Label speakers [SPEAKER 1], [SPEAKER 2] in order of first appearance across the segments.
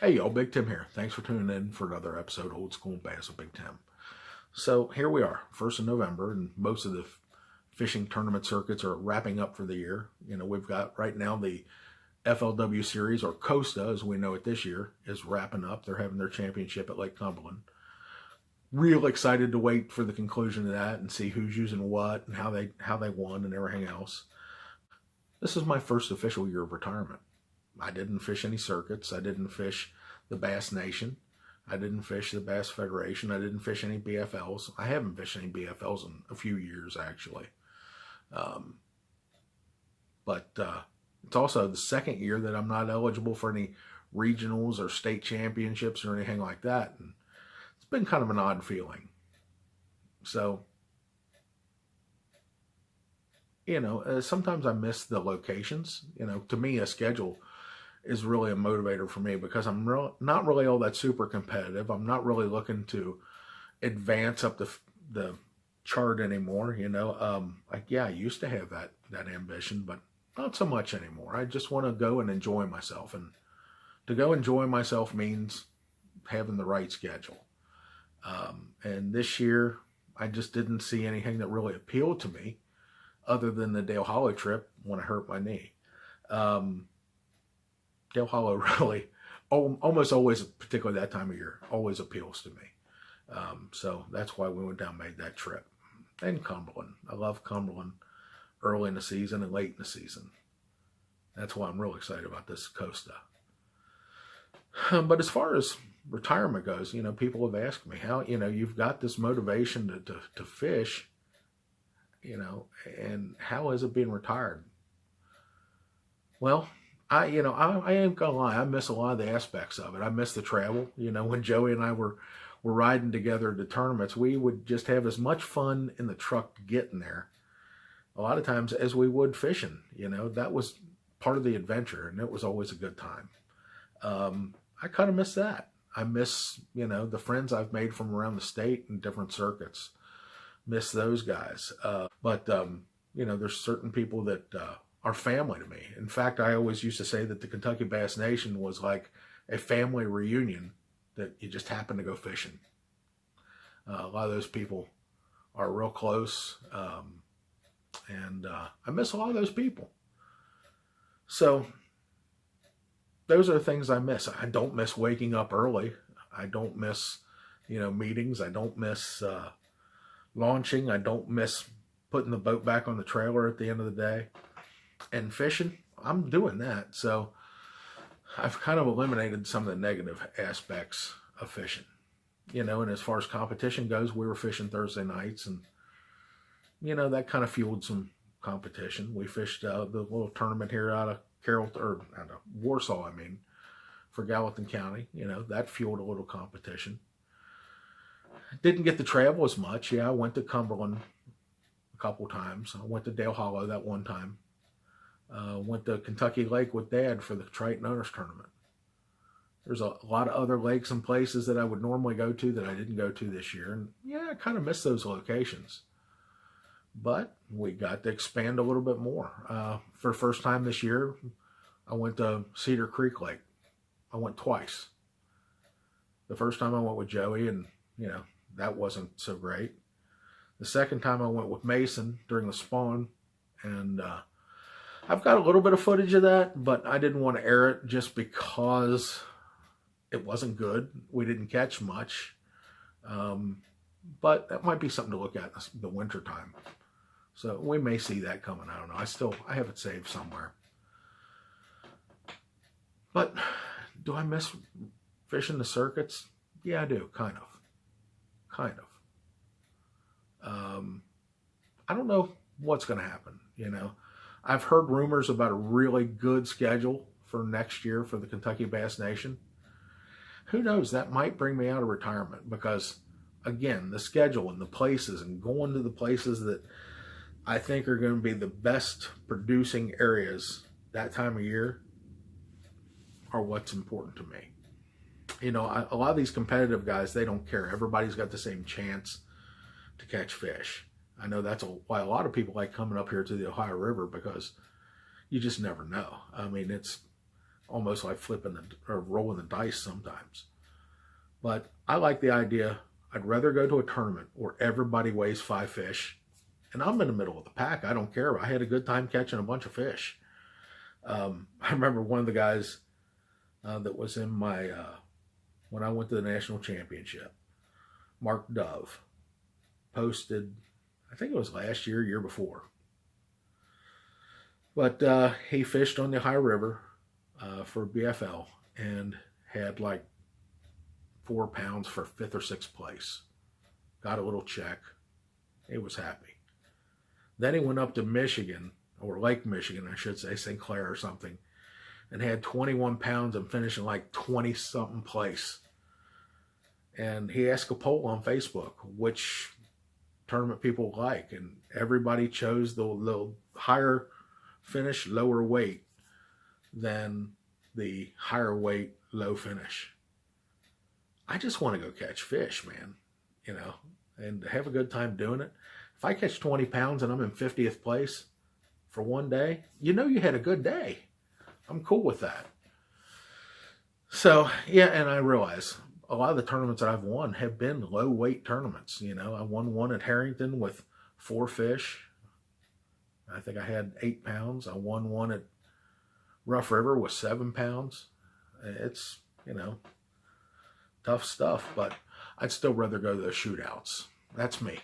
[SPEAKER 1] Hey y'all, Big Tim here. Thanks for tuning in for another episode of Old School Bass with Big Tim. So here we are, 1st of November, and most of the fishing tournament circuits are wrapping up for the year. You know, we've got right now the FLW series, or Costa as we know it this year, is wrapping up. They're having their championship at Lake Cumberland. Real excited to wait for the conclusion of that and see who's using what and how they won and everything else. This is my first official year of retirement. I didn't fish any circuits. I didn't fish the Bass Nation. I didn't fish the Bass Federation. I didn't fish any BFLs. I haven't fished any BFLs in a few years, actually. Um, but it's also the second year that I'm not eligible for any regionals or state championships or anything like that. And it's been kind of an odd feeling. So, sometimes I miss the locations. To me, a schedule is really a motivator for me because I'm not really all that super competitive. I'm not really looking to advance up the chart anymore. I used to have that ambition, but not so much anymore. I just want to go and enjoy myself, and to go enjoy myself means having the right schedule. And this year, I just didn't see anything that really appealed to me, other than the Dale Hollow trip when I hurt my knee. Dale Hollow really, almost always, particularly that time of year, always appeals to me. So that's why we went down and made that trip. And Cumberland. I love Cumberland early in the season and late in the season. That's why I'm real excited about this Costa. But as far as retirement goes, people have asked me how, you've got this motivation to fish, and how is it being retired? Well, I ain't gonna lie. I miss a lot of the aspects of it. I miss the travel. When Joey and I were riding together to tournaments, we would just have as much fun in the truck getting there, a lot of times, as we would fishing. That was part of the adventure, and it was always a good time. I kind of miss that. I miss, the friends I've made from around the state and different circuits. Miss those guys. But there's certain people that are family to me. In fact, I always used to say that the Kentucky Bass Nation was like a family reunion that you just happen to go fishing. A lot of those people are real close, and I miss a lot of those people. So those are the things I miss. I don't miss waking up early. I don't miss, meetings. I don't miss launching. I don't miss putting the boat back on the trailer at the end of the day. And fishing, I'm doing that. So I've kind of eliminated some of the negative aspects of fishing. And as far as competition goes, we were fishing Thursday nights, and that kind of fueled some competition. We fished the little tournament here out of Warsaw, for Gallatin County. That fueled a little competition. Didn't get to travel as much. Yeah, I went to Cumberland a couple times. I went to Dale Hollow that one time. Went to Kentucky Lake with Dad for the Triton Owners Tournament. There's a lot of other lakes and places that I would normally go to that I didn't go to this year. And yeah, I kind of miss those locations. But we got to expand a little bit more. For the first time this year, I went to Cedar Creek Lake. I went twice. The first time I went with Joey, and that wasn't so great. The second time I went with Mason during the spawn, and I've got a little bit of footage of that, but I didn't want to air it just because it wasn't good. We didn't catch much. But that might be something to look at in the winter time. So we may see that coming. I don't know. I have it saved somewhere. But do I miss fishing the circuits? Yeah, I do. Kind of. I don't know what's going to happen. I've heard rumors about a really good schedule for next year for the Kentucky Bass Nation. Who knows? That might bring me out of retirement because, again, the schedule and the places and going to the places that I think are going to be the best producing areas that time of year are what's important to me. A lot of these competitive guys, they don't care. Everybody's got the same chance to catch fish. I know that's why a lot of people like coming up here to the Ohio River, because you just never know. It's almost like flipping or rolling the dice sometimes. But I like the idea. I'd rather go to a tournament where everybody weighs 5 fish, and I'm in the middle of the pack. I don't care. I had a good time catching a bunch of fish. I remember one of the guys that was in my when I went to the national championship, Mark Dove, posted, I think it was last year, year before. But he fished on the Ohio River for BFL and had like 4 pounds for 5th or 6th place. Got a little check. He was happy. Then he went up to Michigan, or Lake Michigan, I should say, St. Clair or something, and had 21 pounds and finished in like 20-something place. And he asked a poll on Facebook which tournament people like, and everybody chose the higher finish, lower weight than the higher weight, low finish. I just want to go catch fish, man, and have a good time doing it. If I catch 20 pounds and I'm in 50th place for one day, you had a good day. I'm cool with that. So, yeah, and I realize a lot of the tournaments that I've won have been low weight tournaments. I won one at Harrington with 4 fish. I think I had 8 pounds. I won one at Rough River with 7 pounds. It's, tough stuff, but I'd still rather go to the shootouts. That's me.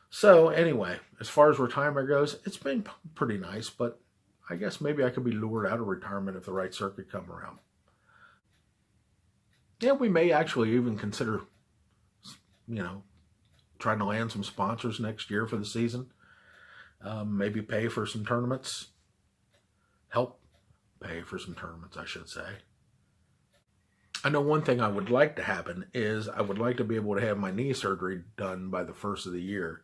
[SPEAKER 1] So anyway, as far as retirement goes, it's been pretty nice, but I guess maybe I could be lured out of retirement if the right circuit come around. Yeah, we may actually even consider, trying to land some sponsors next year for the season. Maybe pay for some tournaments. Help pay for some tournaments, I should say. I know one thing I would like to happen is I would like to be able to have my knee surgery done by the first of the year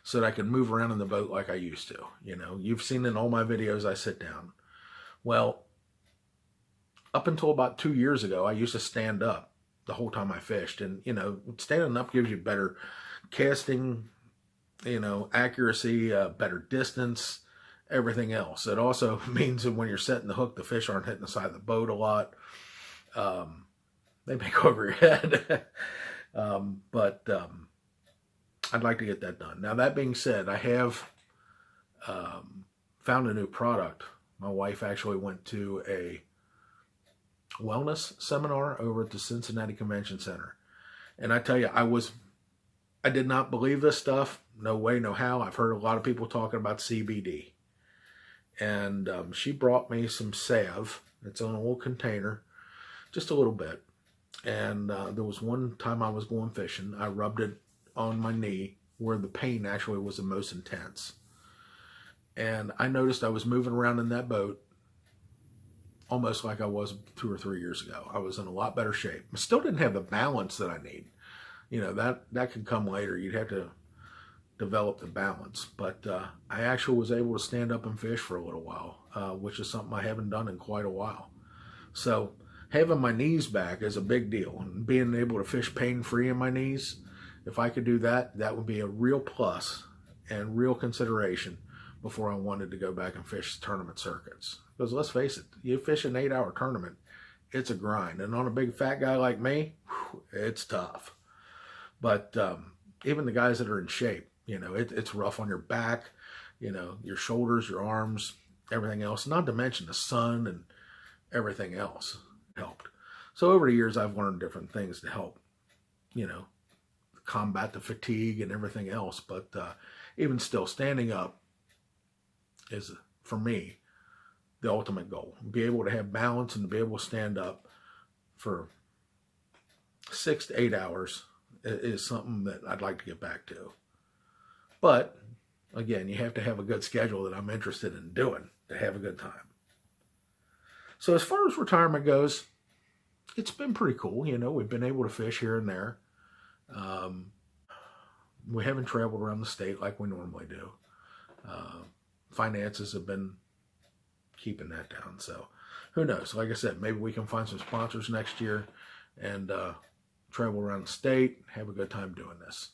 [SPEAKER 1] so that I can move around in the boat like I used to. You've seen in all my videos I sit down. Well, up until about 2 years ago, I used to stand up the whole time I fished. And, standing up gives you better casting, accuracy, better distance, everything else. It also means that when you're setting the hook, the fish aren't hitting the side of the boat a lot. They may go over your head. But I'd like to get that done. Now, that being said, I have found a new product. My wife actually went to a wellness seminar over at the Cincinnati Convention Center. And I tell you, I did not believe this stuff. No way, no how. I've heard a lot of people talking about CBD. And she brought me some salve. It's on a little container, just a little bit. And there was one time I was going fishing. I rubbed it on my knee where the pain actually was the most intense. And I noticed I was moving around in that boat almost like I was 2 or 3 years ago. I was in a lot better shape. I still didn't have the balance that I need. That could come later. You'd have to develop the balance. But I actually was able to stand up and fish for a little while, which is something I haven't done in quite a while. So having my knees back is a big deal. And being able to fish pain-free in my knees, if I could do that, that would be a real plus and real consideration before I wanted to go back and fish tournament circuits. Because let's face it, you fish an 8-hour tournament, it's a grind. And on a big fat guy like me, it's tough. But even the guys that are in shape, it's rough on your back, your shoulders, your arms, everything else. Not to mention the sun and everything else helped. So over the years, I've learned different things to help, combat the fatigue and everything else. But even still, standing up is, for me, the ultimate goal. Be able to have balance and to be able to stand up for 6 to 8 hours is something that I'd like to get back to. But again, you have to have a good schedule that I'm interested in doing to have a good time. So as far as retirement goes, it's been pretty cool. We've been able to fish here and there. We haven't traveled around the state like we normally do. Finances have been keeping that down. So who knows? Like I said, maybe we can find some sponsors next year and travel around the state, have a good time doing this.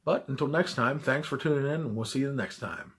[SPEAKER 1] But until next time, thanks for tuning in, and we'll see you the next time.